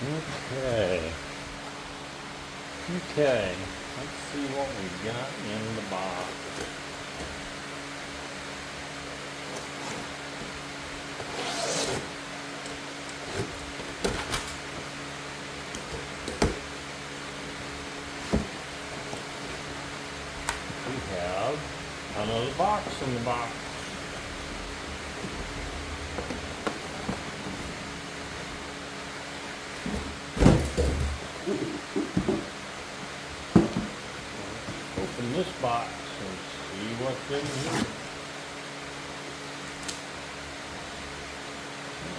Okay. Okay. Let's see what we got in the box. We have another box in the box. Open this box and see what's in here.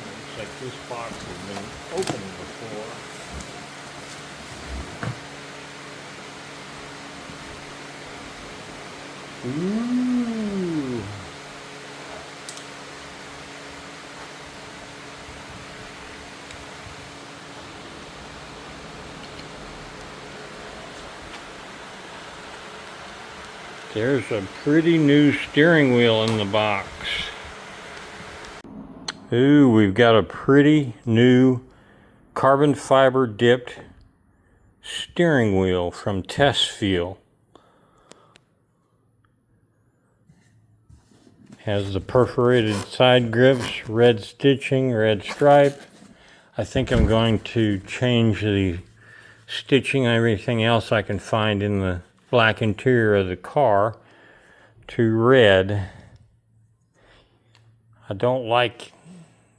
Looks like this box has been opened before. Ooh. There's a pretty new steering wheel in the box. Ooh, we've got a pretty new carbon fiber dipped steering wheel from TESFEEL. Has the perforated side grips, red stitching, red stripe. I think I'm going to change the stitching and everything else I can find in the black interior of the car to red. I don't like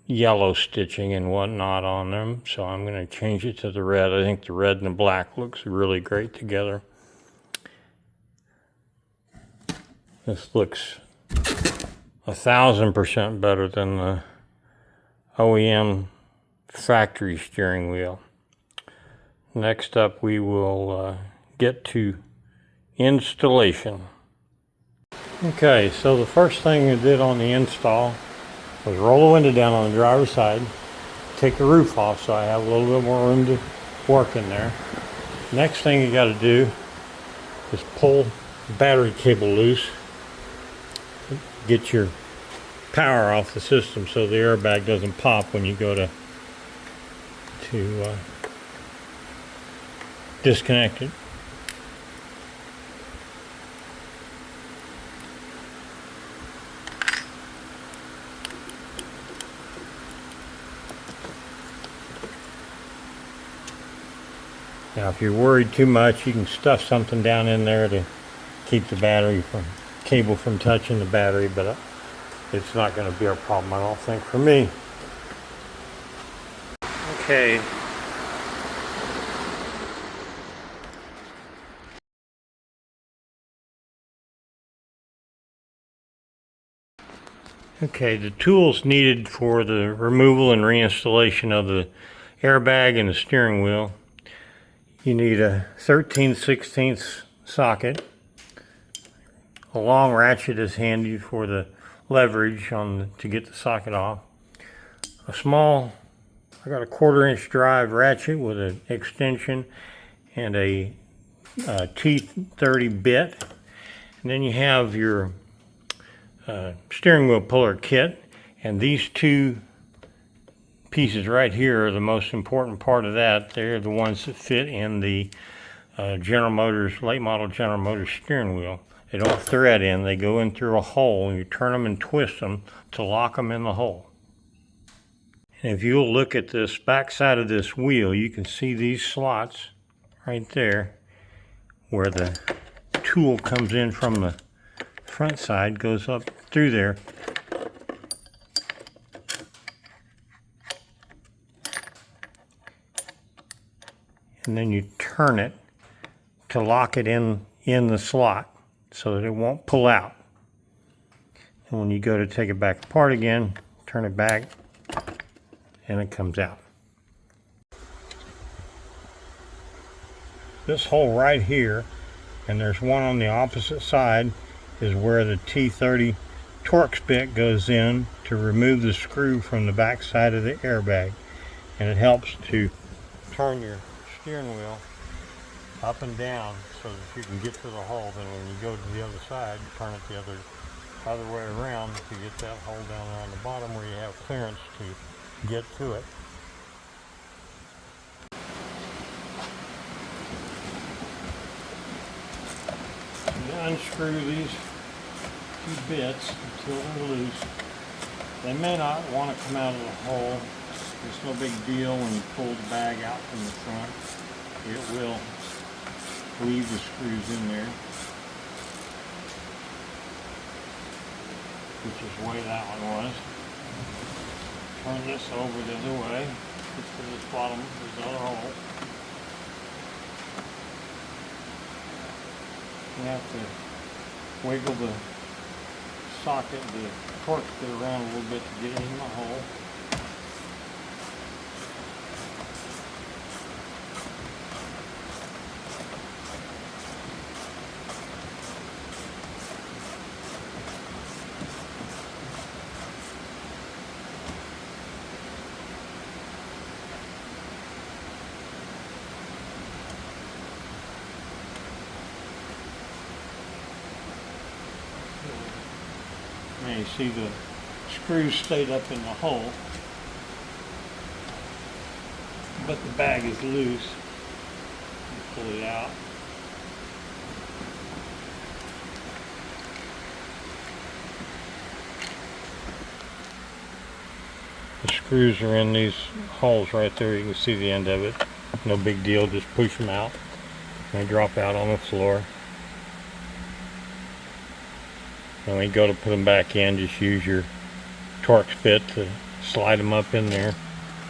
yellow stitching and whatnot on them, so I'm going to change it to the red. I think the red and the black looks really great together. This looks 1,000% better than the OEM factory steering wheel. Next up, we will get to installation. Okay, so the first thing I did on the install was roll the window down on the driver's side, take the roof off so I have a little bit more room to work in there. Next thing you got to do is pull the battery cable loose, get your power off the system so the airbag doesn't pop when you go to disconnect it. Now if you're worried too much, you can stuff something down in there to keep the cable from touching the battery, but it's not going to be a problem, I don't think, for me. Okay. Okay, the tools needed for the removal and reinstallation of the airbag and the steering wheel. You need a 13/16 socket. A long ratchet is handy for the leverage to get the socket off. I got a 1/4-inch drive ratchet with an extension and a T30 bit. And then you have your steering wheel puller kit, and these two pieces right here are the most important part of that. They're the ones that fit in the General Motors, late model General Motors steering wheel. They don't thread in, they go in through a hole, and you turn them and twist them to lock them in the hole. And if you'll look at this back side of this wheel, you can see these slots right there where the tool comes in from the front side, goes up through there. And then you turn it to lock it in the slot so that it won't pull out. And when you go to take it back apart again, turn it back and it comes out. This hole right here, and there's one on the opposite side, is where the T30 Torx bit goes in to remove the screw from the back side of the airbag. And it helps to turn your steering wheel up and down so that you can get to the hole. Then when you go to the other side, turn it the other way around to get that hole down there on the bottom where you have clearance to get to it. unscrew these two bits until they're loose. They may not want to come out of the hole. It's no big deal when you pull the bag out from the front. It will leave the screws in there, which is the way that one was. Turn this over the other way, just to this bottom, this other hole. You have to wiggle the socket, the torque bit around a little bit to get it in the hole. Now you see the screws stayed up in the hole, but the bag is loose. You pull it out. The screws are in these holes right there. You can see the end of it. No big deal, just push them out. They drop out on the floor. And when you go to put them back in, just use your Torx bit to slide them up in there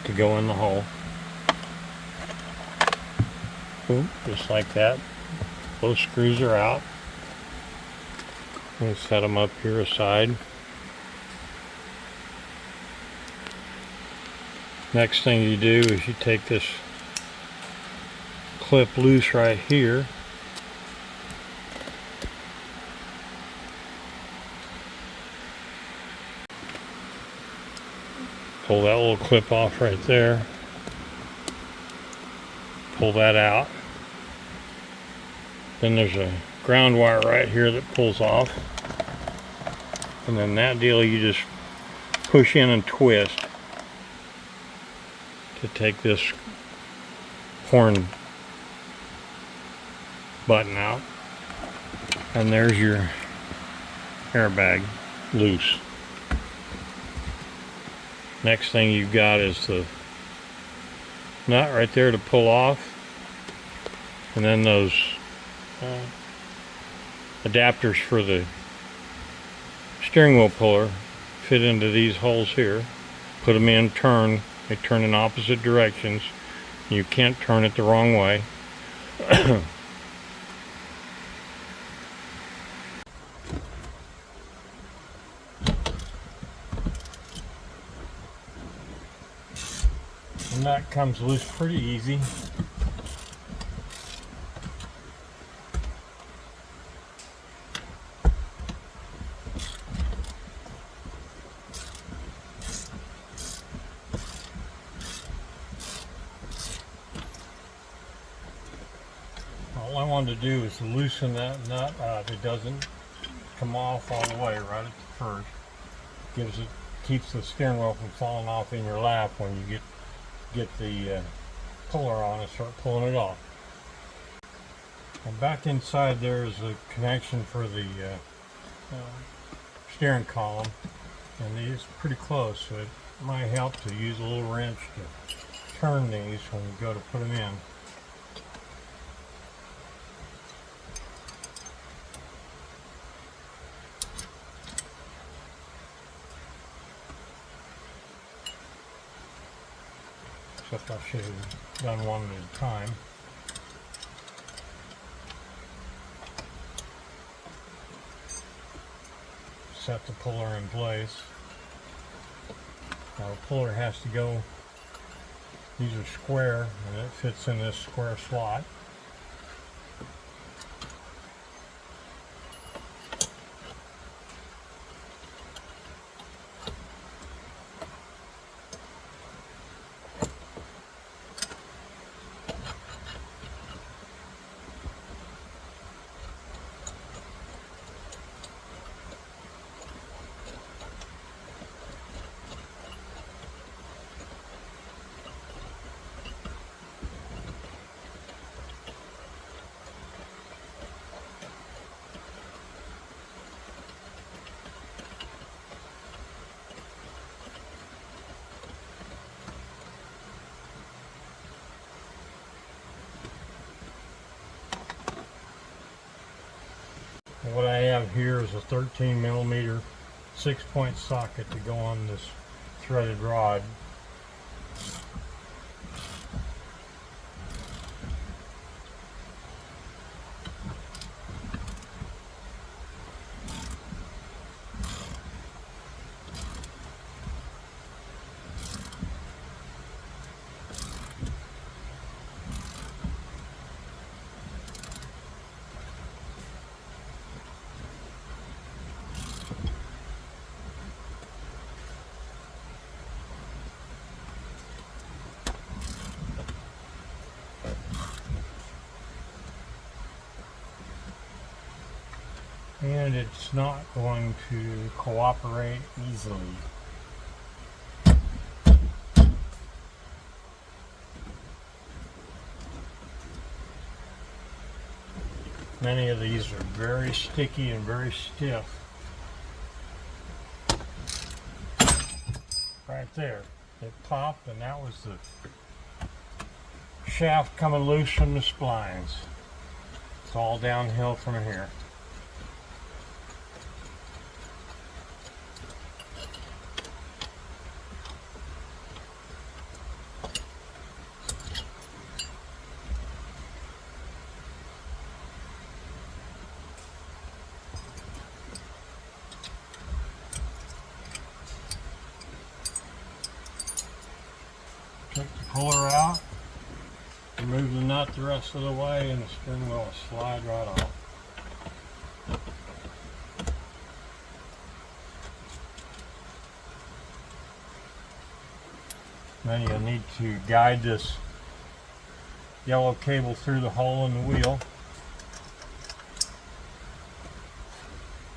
to go in the hole. Boom, just like that. Those screws are out. And set them up here aside. Next thing you do is you take this clip loose right here. Pull that little clip off right there. Pull that out. Then there's a ground wire right here that pulls off. And then that deal you just push in and twist to take this horn button out. And there's your airbag loose. Next thing you've got is the nut right there to pull off, and then those adapters for the steering wheel puller fit into these holes here. Put them in, turn. They turn in opposite directions. You can't turn it the wrong way. The nut comes loose pretty easy. All I wanted to do is loosen that nut up. It doesn't come off all the way right at the first. Keeps the steering wheel from falling off in your lap when you get the puller on and start pulling it off. And back inside there is a connection for the steering column, and these are pretty close, so it might help to use a little wrench to turn these when you go to put them in. Except I should have done one at a time. Set the puller in place. Now the puller has to go, these are square, and it fits in this square slot. here is a 13 millimeter 6-point socket to go on this threaded rod. And it's not going to cooperate easily. Many of these are very sticky and very stiff. Right there, it popped, and that was the shaft coming loose from the splines. It's all downhill from here. Take the puller out, remove the nut the rest of the way, and the steering wheel will slide right off. Then you'll need to guide this yellow cable through the hole in the wheel,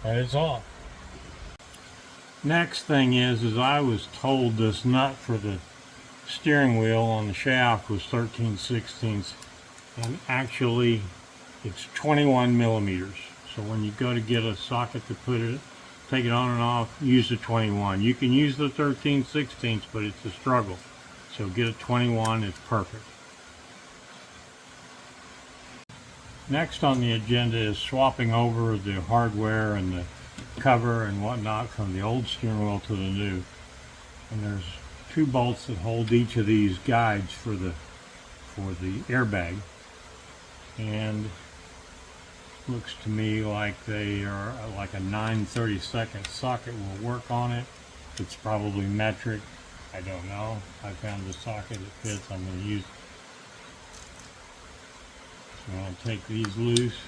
and it's off. Next thing is I was told this nut for the steering wheel on the shaft was 13/16, and actually it's 21 millimeters. So when you go to get a socket to put it, take it on and off, use the 21. You can use the 13/16, but it's a struggle. So get a 21, it's perfect. Next on the agenda is swapping over the hardware and the cover and whatnot from the old steering wheel to the new. And there's 2 bolts that hold each of these guides for the airbag, and looks to me like they are like a 9/32 socket will work on it. It's probably metric, I don't know. I found the socket that fits. I'm going to use it. So I'm going to take these loose.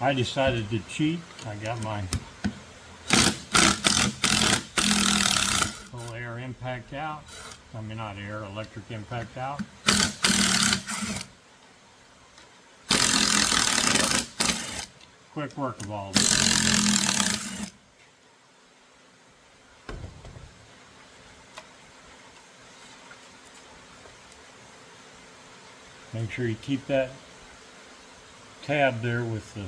I decided to cheat. I got my full air impact out. I mean, not air, electric impact out. Quick work of all this. Make sure you keep that tab there with the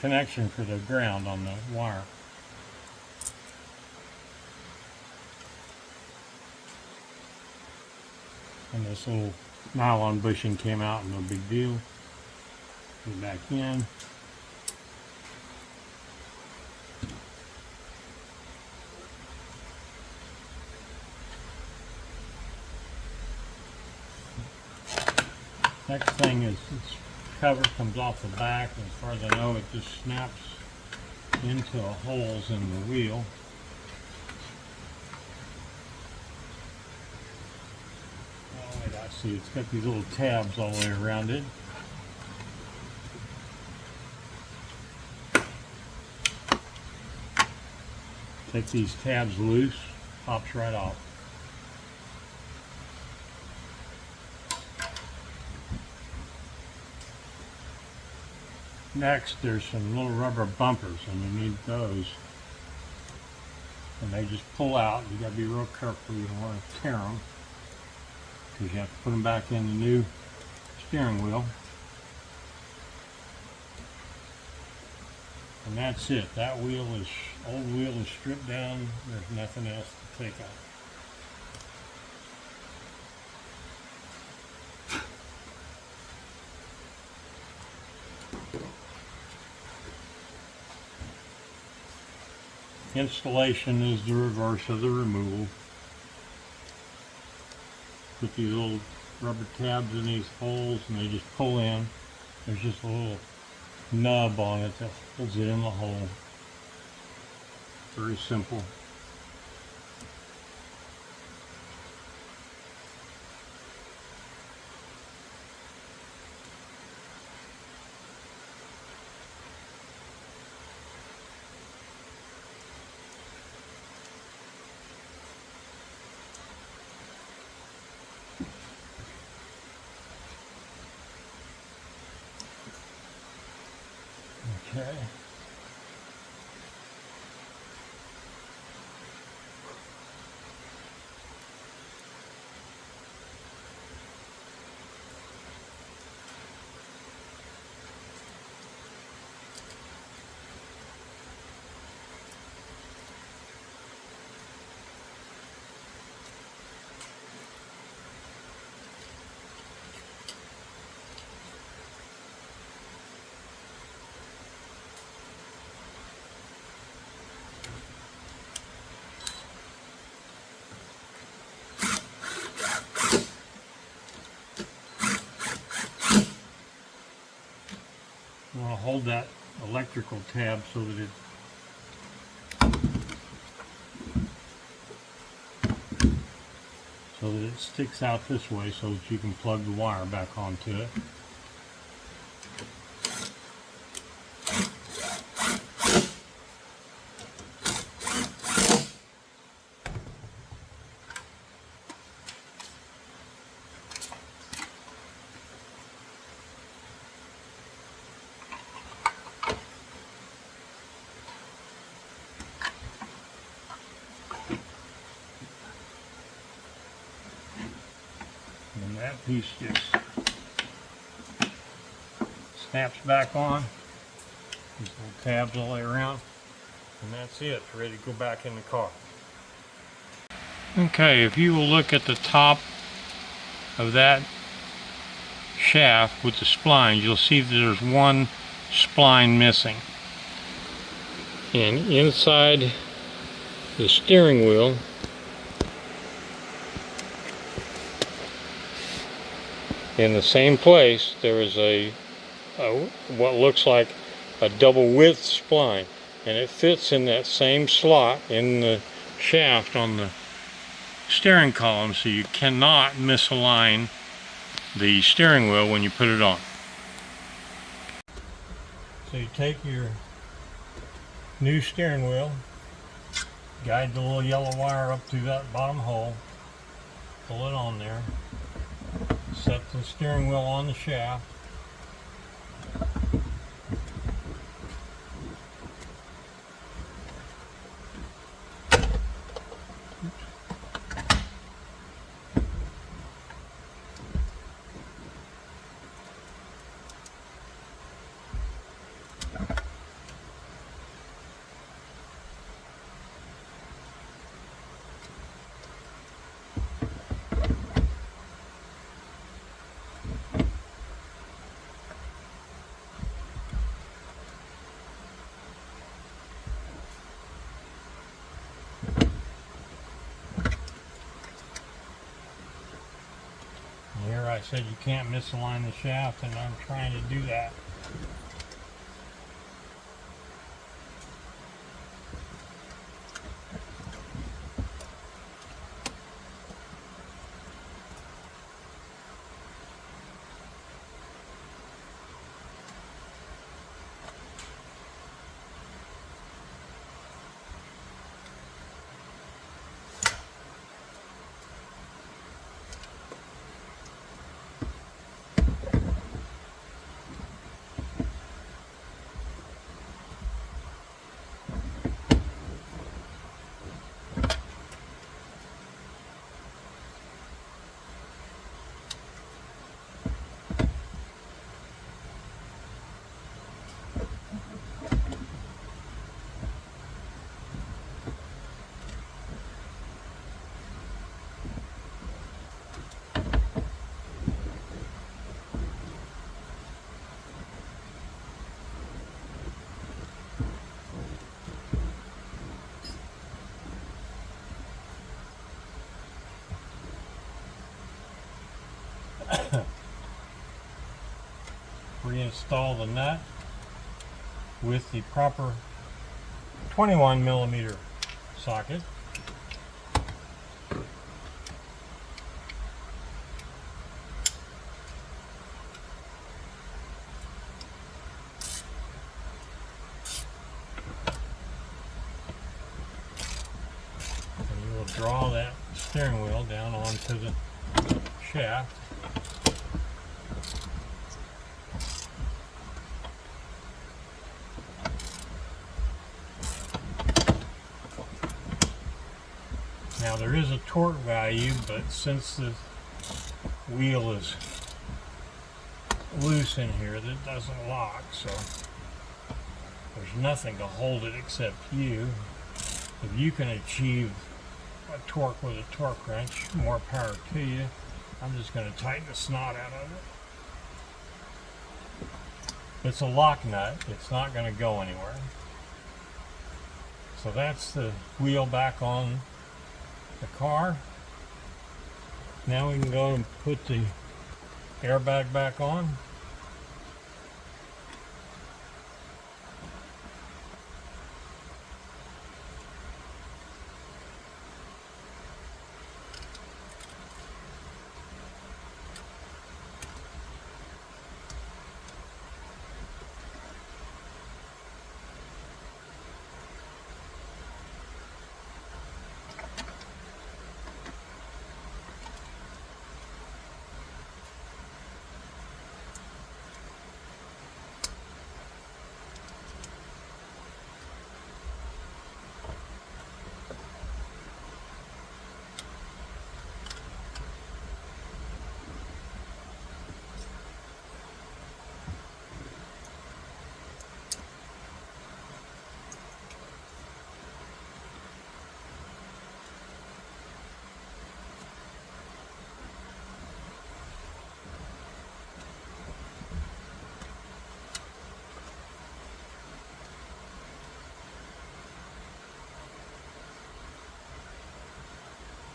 connection for the ground on the wire. And this little nylon bushing came out, no big deal. Put it back in. Next thing is this cover comes off the back, and as far as I know it just snaps into the holes in the wheel. Oh wait, I see, it's got these little tabs all the way around it. Take these tabs loose, pops right off. Next, there's some little rubber bumpers, and you need those and they just pull out. You got to be real careful. You don't want to tear them because you have to put them back in the new steering wheel. And that's it. That old wheel is stripped down. There's nothing else to take out. Installation is the reverse of the removal. Put these little rubber tabs in these holes and they just pull in. There's just a little nub on it that holds it in the hole. Very simple. Okay. You want to hold that electrical tab so that it sticks out this way so that you can plug the wire back onto it. And that piece just snaps back on. These little tabs all the way around. And that's it. It's ready to go back in the car. Okay, if you will look at the top of that shaft with the splines, you'll see that there's one spline missing. And inside the steering wheel, in the same place, there is a what looks like a double width spline, and it fits in that same slot in the shaft on the steering column, so you cannot misalign the steering wheel when you put it on. So you take your new steering wheel, guide the little yellow wire up through that bottom hole, pull it on there, set the steering wheel on the shaft, here I said you can't misalign the shaft, and I'm trying to do that. reinstall the nut with the proper 21mm socket. And you will draw that steering wheel down onto the shaft. Now there is a torque value, but since the wheel is loose in here, that doesn't lock, so there's nothing to hold it except you. If you can achieve a torque with a torque wrench, more power to you. I'm just going to tighten the snot out of it. It's a lock nut. It's not going to go anywhere. So that's the wheel back on the car. Now we can go and put the airbag back on.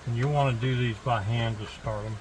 And you want to do these by hand to start them.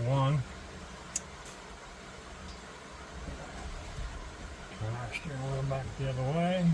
One. Turn our steering wheel back the other way.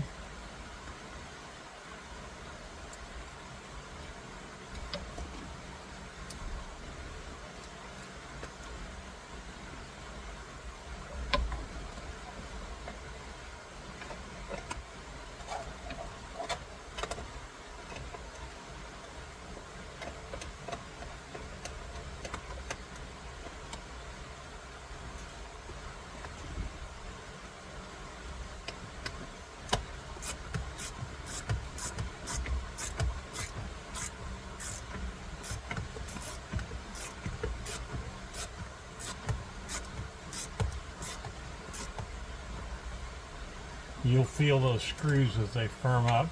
You'll feel those screws as they firm up.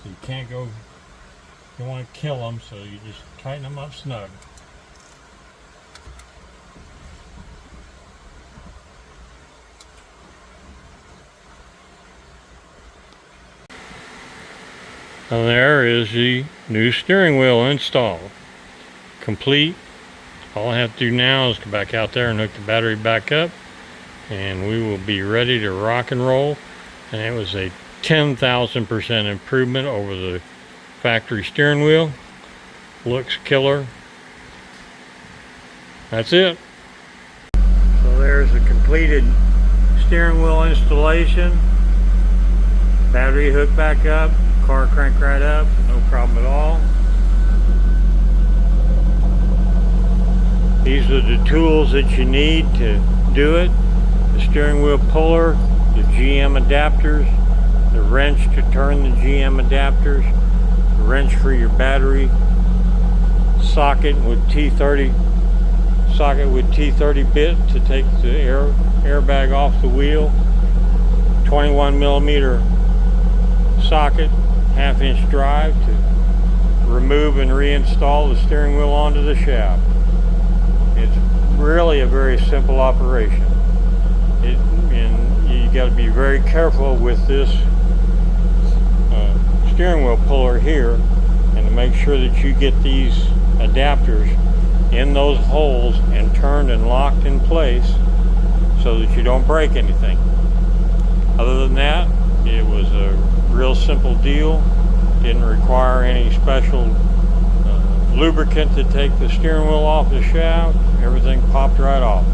So you can't go, you don't want to kill them, so you just tighten them up snug. And there is the new steering wheel installed. Complete. All I have to do now is go back out there and hook the battery back up, and we will be ready to rock and roll. And it was a 10,000% improvement over the factory steering wheel. Looks killer. That's it. So there's a completed steering wheel installation. Battery hooked back up, car cranked right up, no problem at all. These are the tools that you need to do it. The steering wheel puller, the GM adapters, the wrench to turn the GM adapters, the wrench for your battery, socket with T30 bit to take the airbag off the wheel, 21 millimeter socket, 1/2 inch drive to remove and reinstall the steering wheel onto the shaft. It's really a very simple operation. And you got to be very careful with this steering wheel puller here, and to make sure that you get these adapters in those holes and turned and locked in place so that you don't break anything. Other than that, it was a real simple deal. Didn't require any special lubricant to take the steering wheel off the shaft. Everything popped right off.